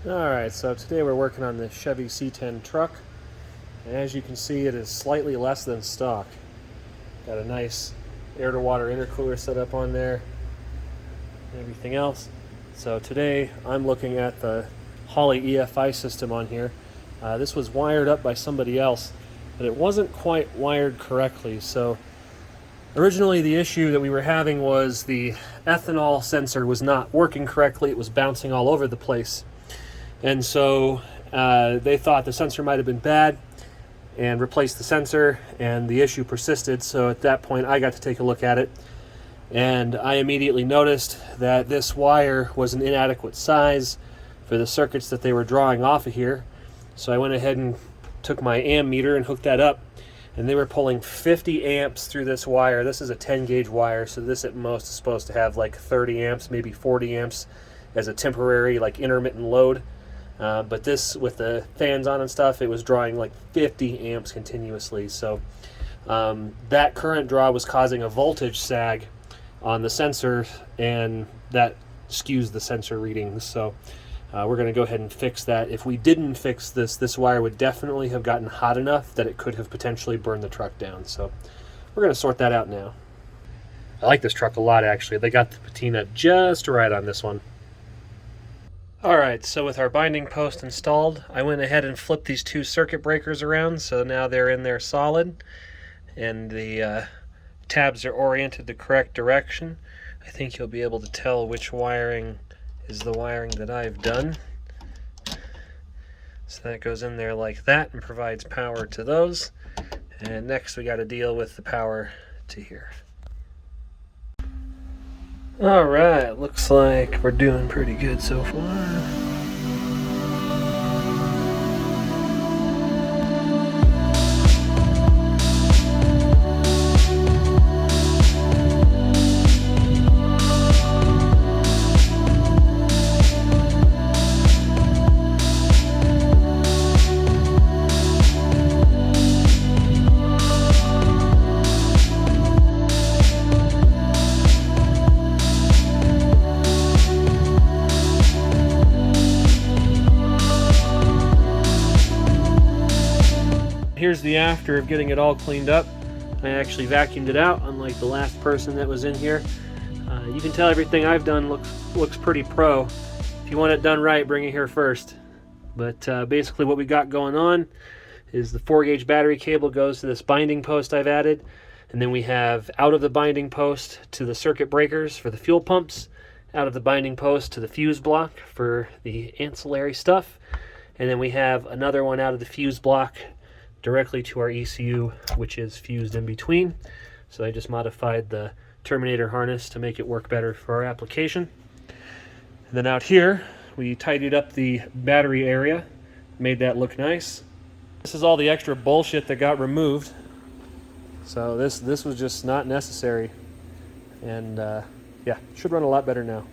Alright, so today we're working on the Chevy C10 truck, and as you can see it is slightly less than stock. Got a nice air-to-water intercooler set up on there and everything else. So today I'm looking at the Holley EFI system on here. This was wired up by somebody else, but it wasn't quite wired correctly. So originally the issue that we were having was the ethanol sensor was not working correctly. It was bouncing all over the place. And so they thought the sensor might have been bad and replaced the sensor, and the issue persisted. So at that point I got to take a look at it, and I immediately noticed that this wire was an inadequate size for the circuits that they were drawing off of here. So I went ahead and took my amp meter and hooked that up, and they were pulling 50 amps through this wire. This is a 10 gauge wire, so this at most is supposed to have like 30 amps, maybe 40 amps as a temporary like intermittent load. But this, with the fans on and stuff, it was drawing like 50 amps continuously. So that current draw was causing a voltage sag on the sensor, and that skews the sensor readings. So we're going to go ahead and fix that. If we didn't fix this wire would definitely have gotten hot enough that it could have potentially burned the truck down. So we're going to sort that out now. I like this truck a lot, actually. They got the patina just right on this one. Alright, so with our binding post installed, I went ahead and flipped these two circuit breakers around, so now they're in there solid, and the tabs are oriented the correct direction. I think you'll be able to tell which wiring is the wiring that I've done. So that goes in there like that and provides power to those. And next we got to deal with the power to here. Alright, looks like we're doing pretty good so far. Here's the after of getting it all cleaned up. I actually vacuumed it out, unlike the last person that was in here. You can tell everything I've done looks pretty pro. If you want it done right, bring it here first. But basically what we got going on is the 4-gauge battery cable goes to this binding post I've added, and then we have out of the binding post to the circuit breakers for the fuel pumps, out of the binding post to the fuse block for the ancillary stuff, and then we have another one out of the fuse block directly to our ECU, which is fused in between. So I just modified the Terminator harness to make it work better for our application. And then out here, we tidied up the battery area, made that look nice. This is all the extra bullshit that got removed. So this was just not necessary. And yeah, should run a lot better now.